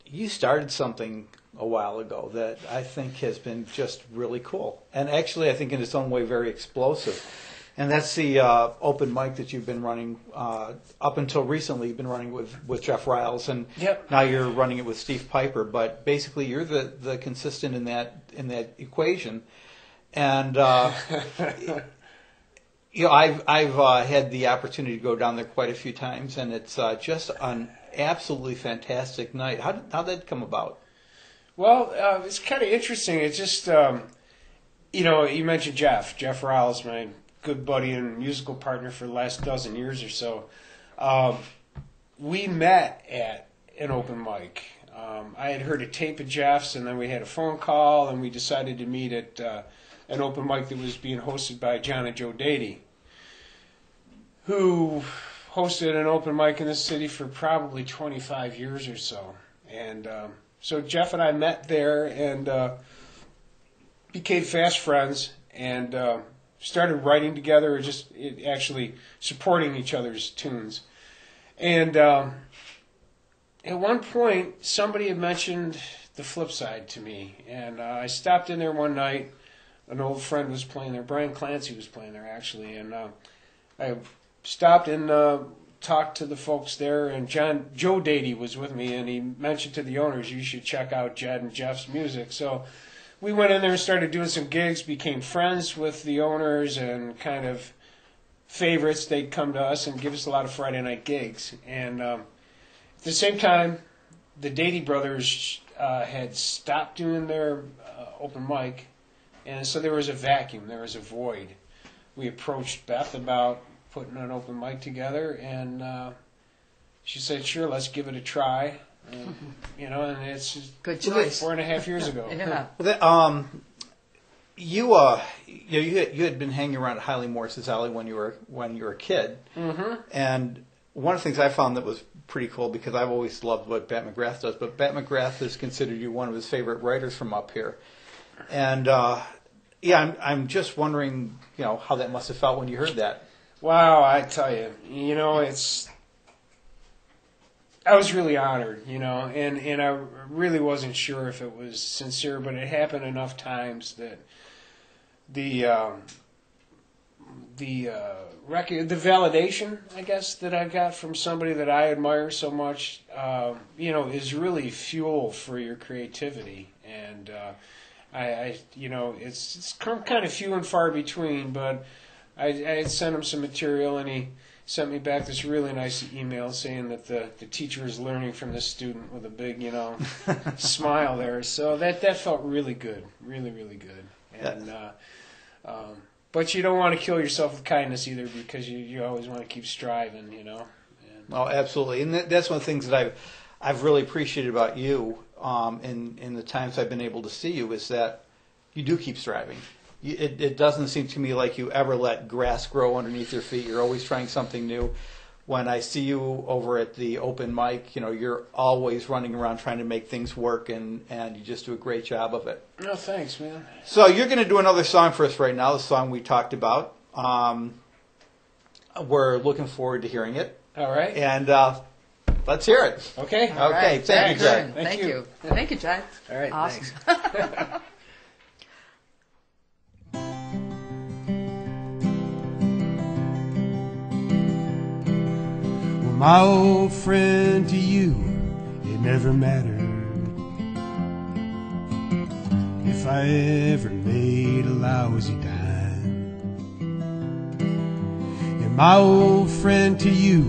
You started something a while ago that I think has been just really cool, and actually I think in its own way very explosive. And that's the open mic that you've been running up until recently. You've been running with Jeff Riles, and now you're running it with Steve Piper. But basically, you're the consistent in that equation. And I've had the opportunity to go down there quite a few times, and it's just an absolutely fantastic night. How did that come about? Well, it's kind of interesting. It's just you mentioned Jeff Riles, my good buddy and musical partner for the last dozen years or so. We met at an open mic. I had heard a tape of Jeff's, and then we had a phone call, and we decided to meet at an open mic that was being hosted by John and Joe Dady, who hosted an open mic in this city for probably 25 years or so. And so Jeff and I met there and became fast friends, and started writing together, or just actually supporting each other's tunes. And at one point, somebody had mentioned the flip side to me, and I stopped in there one night. An old friend was playing there. Brian Clancy was playing there, actually, and I stopped and talked to the folks there, and Joe Dady was with me, and he mentioned to the owners, you should check out Jed and Jeff's music. So we went in there and started doing some gigs, became friends with the owners and kind of favorites. They'd come to us and give us a lot of Friday night gigs. And at the same time, the Dady brothers had stopped doing their open mic, and so there was a vacuum, there was a void. We approached Beth about putting an open mic together, and she said, sure, let's give it a try. And it's good choice. 4.5 years ago. Yeah. Well, you had been hanging around at Highly Morris's Alley when you were a kid, and one of the things I found that was pretty cool, because I've always loved what Bat McGrath does, but Bat McGrath has considered you one of his favorite writers from up here, and I'm just wondering, how that must have felt when you heard that. Wow, I tell you, I was really honored, and I really wasn't sure if it was sincere, but it happened enough times that the validation, I guess, that I got from somebody that I admire so much, is really fuel for your creativity. And it's kind of few and far between, but I had sent him some material, and he sent me back this really nice email saying that the teacher is learning from this student, with a big, smile there. So that felt really good, really, really good. And but you don't want to kill yourself with kindness either, because you always want to keep striving, And, well, absolutely, and that's one of the things that I've really appreciated about you in the times I've been able to see you, is that you do keep striving. It doesn't seem to me like you ever let grass grow underneath your feet. You're always trying something new. When I see you over at the open mic, you're always running around trying to make things work, and you just do a great job of it. No, thanks, man. So you're going to do another song for us right now, the song we talked about. We're looking forward to hearing it. All right. And let's hear it. Okay. Okay. Right. Thank you, Jed. Thank you. Thank you, Jed. All right. Awesome. Thanks. My old friend, to you, it never mattered if I ever made a lousy dime. And my old friend, to you,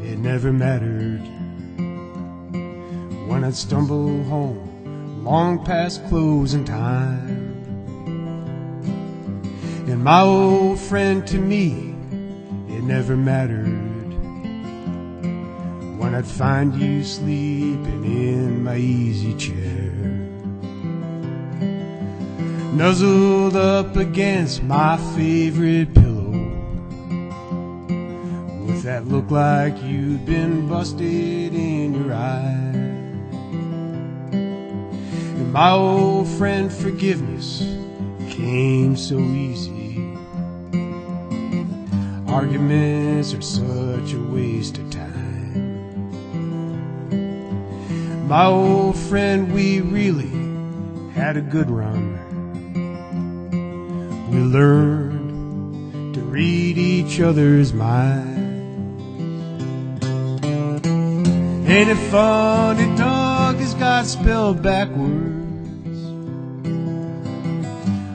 it never mattered when I'd stumble home long past closing time. And my old friend, to me, it never mattered when I'd find you sleeping in my easy chair, nuzzled up against my favorite pillow, with that look like you'd been busted in your eye. And my old friend, forgiveness came so easy. Arguments are such a waste of time. My old friend, we really had a good run. We learned to read each other's minds. Ain't it funny, dog has got spelled backwards?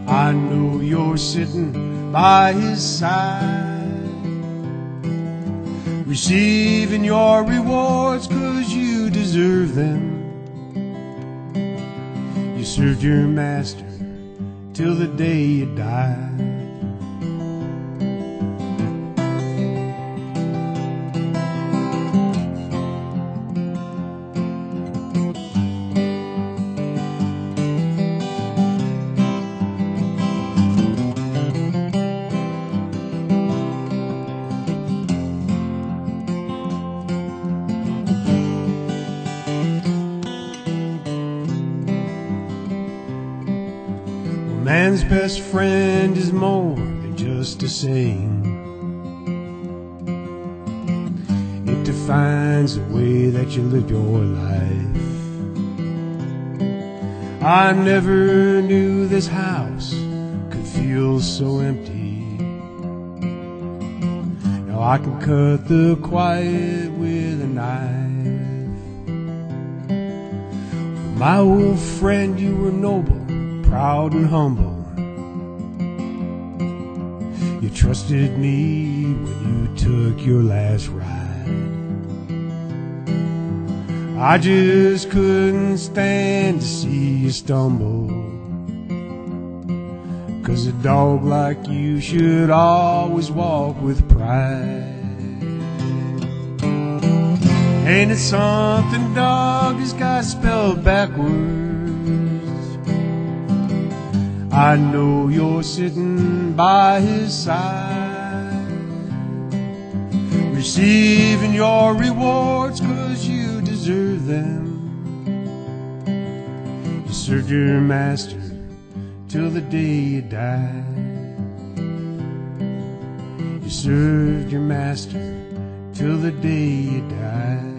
I know you're sitting by his side, receiving your rewards 'cause you deserve them. You served your master till the day you died. Man's best friend is more than just a saying. It defines the way that you live your life. I never knew this house could feel so empty. Now I can cut the quiet with a knife. My old friend, you were noble, proud and humble. You trusted me when you took your last ride. I just couldn't stand to see you stumble, 'cause a dog like you should always walk with pride. Ain't it something, dog has got spelled backwards? I know you're sitting by his side, receiving your rewards 'cause you deserve them. You served your master till the day you died. You served your master till the day you died.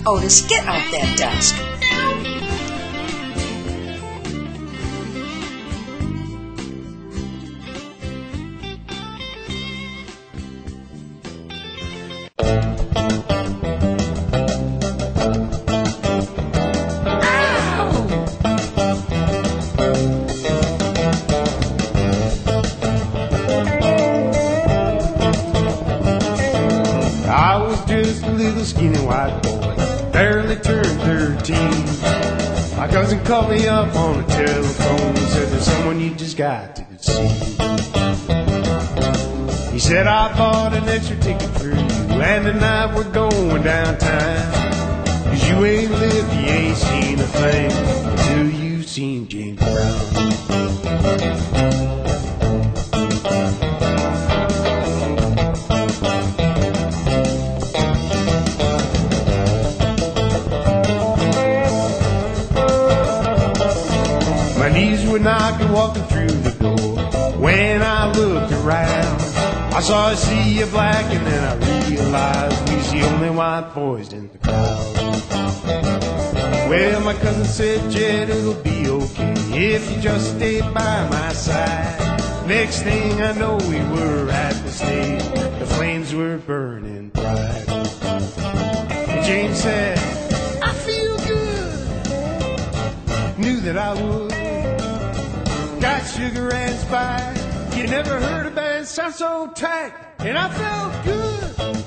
Otis, get out that desk. I was just a little skinny white boy, barely turned 13. My cousin called me up on the telephone and said there's someone you just got to see. He said I bought an extra ticket for you, and tonight we're going downtown. 'Cause you ain't lived, you ain't seen a thing until you've seen James Brown. were knocking, walking through the door. When I looked around, I saw a sea of black, and then I realized we was the only white boys in the crowd. Well, my cousin said, Jed, it'll be okay if you just stay by my side. Next thing I know, we were at the stage. The flames were burning bright. And James said, I feel good. Knew that I would. Got sugar and spice. You never heard a band sound so tight. And I felt good.